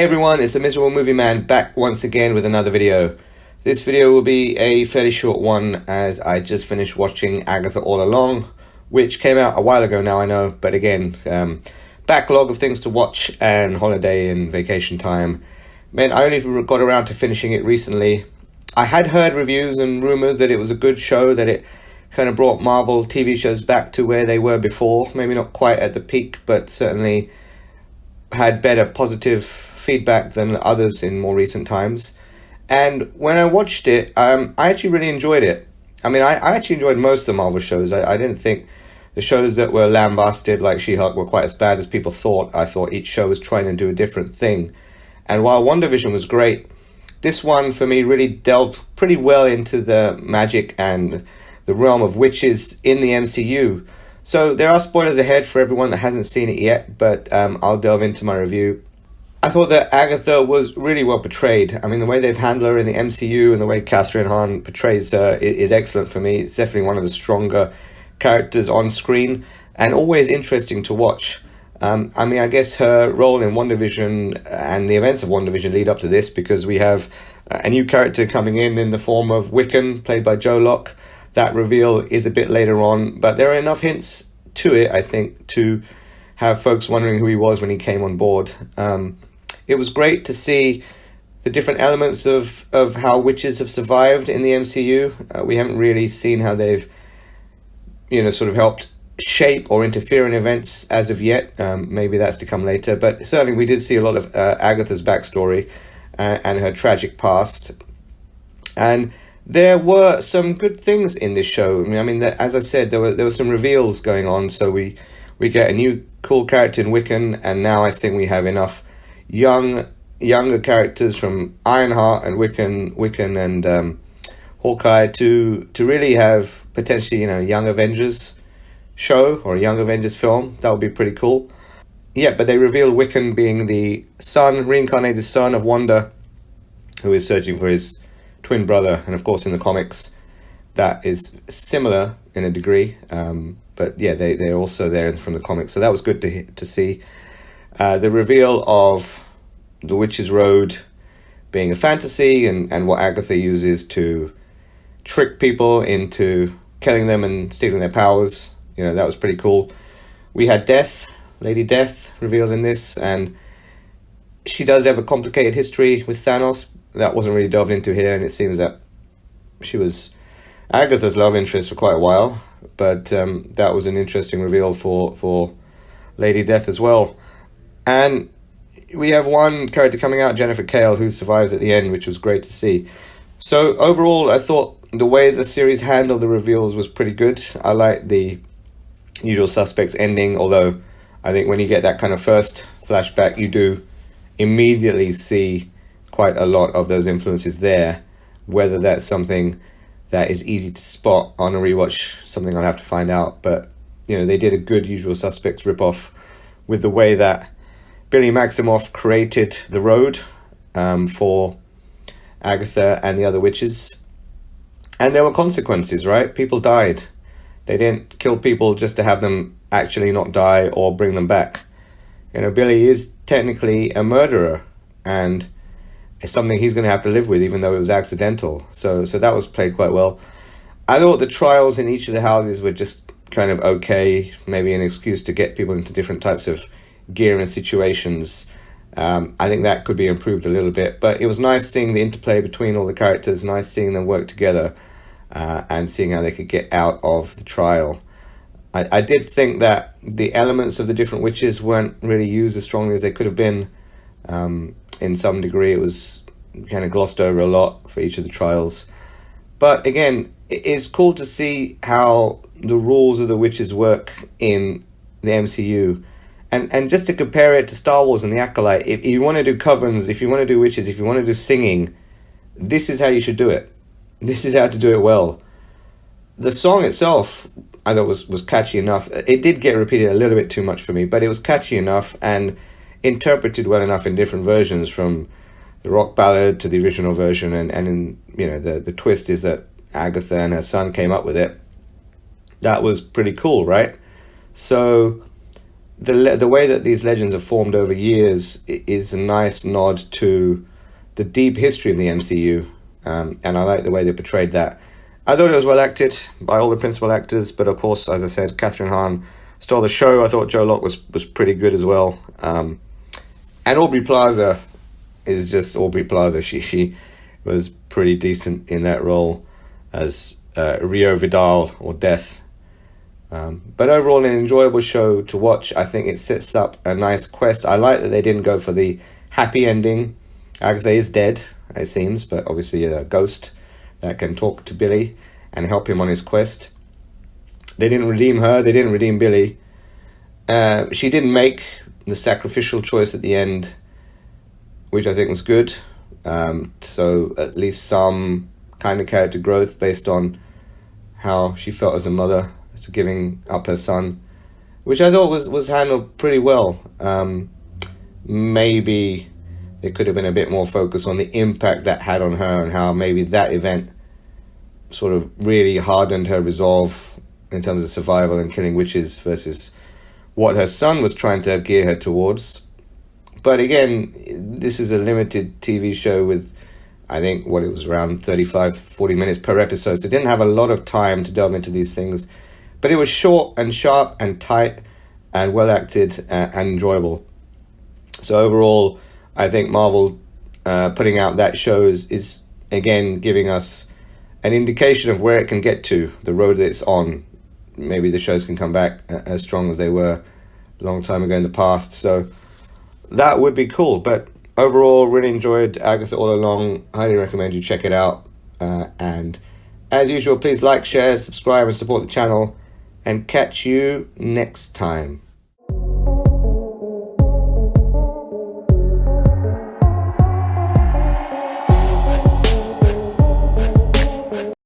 Hey everyone, it's the Miserable Movie Man back once again with another video. This video will be a fairly short one as I just finished watching Agatha All Along, which came out a while ago now, I know, but again, backlog of things to watch and holiday and vacation time meant I only got around to finishing it recently. I had heard reviews and rumors that it was a good show, that it kind of brought Marvel TV shows back to where they were before, maybe not quite at the peak, but certainly had better positive feedback than others in more recent times. And when I watched it, I actually really enjoyed it. I mean, I actually enjoyed most of the Marvel shows. I didn't think the shows that were lambasted like She-Hulk were quite as bad as people thought. I thought each show was trying to do a different thing. And while WandaVision was great, this one for me really delved pretty well into the magic and the realm of witches in the MCU. So there are spoilers ahead for everyone that hasn't seen it yet, but I'll delve into my review. I thought that Agatha was really well portrayed. I mean, the way they've handled her in the MCU and the way Catherine Hahn portrays her is excellent for me. It's definitely one of the stronger characters on screen and always interesting to watch. I mean, I guess her role in WandaVision and the events of WandaVision lead up to this because we have a new character coming in the form of Wiccan, played by Joe Locke. That reveal is a bit later on, but there are enough hints to it, I think, to have folks wondering who he was when he came on board. It was great to see the different elements of how witches have survived in the MCU. We haven't really seen how they've, sort of helped shape or interfere in events as of yet. Maybe that's to come later, but certainly we did see a lot of Agatha's backstory and her tragic past. And there were some good things in this show. I mean, as I said, there were some reveals going on. So we get a new cool character in Wiccan, and now I think we have enough younger characters from Ironheart and Wiccan and Hawkeye to really have potentially a Young Avengers show or a Young Avengers film. That would be pretty cool. Yeah, but they reveal Wiccan being the reincarnated son of Wanda, who is searching for his twin brother, and of course in the comics that is similar in a degree, but yeah, they're also there from the comics, so that was good to see. The reveal of the Witch's Road being a fantasy and what Agatha uses to trick people into killing them and stealing their powers, that was pretty cool. We had Lady Death revealed in this, and she does have a complicated history with Thanos that wasn't really delved into here, and it seems that she was Agatha's love interest for quite a while, but that was an interesting reveal for Lady Death as well. And we have one character coming out, Jennifer Kale, who survives at the end, which was great to see. So overall, I thought the way the series handled the reveals was pretty good. I like the Usual Suspects ending, although I think when you get that kind of first flashback, you do immediately see quite a lot of those influences there. Whether that's something that is easy to spot on a rewatch, something I'll have to find out. But they did a good Usual Suspects ripoff with the way that Billy Maximoff created the road for Agatha and the other witches, and there were consequences, right? People died. They didn't kill people just to have them actually not die or bring them back. Billy is technically a murderer, and it's something he's going to have to live with, even though it was accidental. So that was played quite well. I thought the trials in each of the houses were just kind of okay, maybe an excuse to get people into different types of gear and situations. I think that could be improved a little bit, but it was nice seeing the interplay between all the characters, nice seeing them work together, and seeing how they could get out of the trial. I did think that the elements of the different witches weren't really used as strongly as they could have been. In some degree, it was kind of glossed over a lot for each of the trials. But again, it's cool to see how the rules of the witches work in the MCU. And just to compare it to Star Wars and the Acolyte, if you want to do covens, if you want to do witches, if you want to do singing, this is how you should do it. This is how to do it well. The song itself, I thought was catchy enough. It did get repeated a little bit too much for me, but it was catchy enough and interpreted well enough in different versions, from the rock ballad to the original version, and the twist is that Agatha and her son came up with it. That was pretty cool, right? So the way that these legends have formed over years is a nice nod to the deep history of the MCU, and I like the way they portrayed that. I thought it was well acted by all the principal actors, but of course, as I said, Catherine Hahn stole the show. I thought Joe Locke was pretty good as well. And Aubrey Plaza is just Aubrey Plaza. She was pretty decent in that role as Rio Vidal, or Death. But overall, an enjoyable show to watch. I think it sets up a nice quest. I like that they didn't go for the happy ending. Agatha is dead, it seems, but obviously a ghost that can talk to Billy and help him on his quest. They didn't redeem her. They didn't redeem Billy. She didn't make the sacrificial choice at the end, which I think was good. So at least some kind of character growth based on how she felt as a mother, so giving up her son, which I thought was handled pretty well. Maybe there could have been a bit more focus on the impact that had on her and how maybe that event sort of really hardened her resolve in terms of survival and killing witches versus what her son was trying to gear her towards. But again, this is a limited TV show with, I think, what it was around 35-40 minutes per episode, so it didn't have a lot of time to delve into these things. But it was short and sharp and tight and well acted and enjoyable. So overall, I think Marvel putting out that show is again giving us an indication of where it can get to, the road that it's on. Maybe the shows can come back as strong as they were a long time ago in the past. So that would be cool. But overall, really enjoyed Agatha All Along. Highly recommend you check it out. And as usual, please like, share, subscribe, and support the channel. And catch you next time.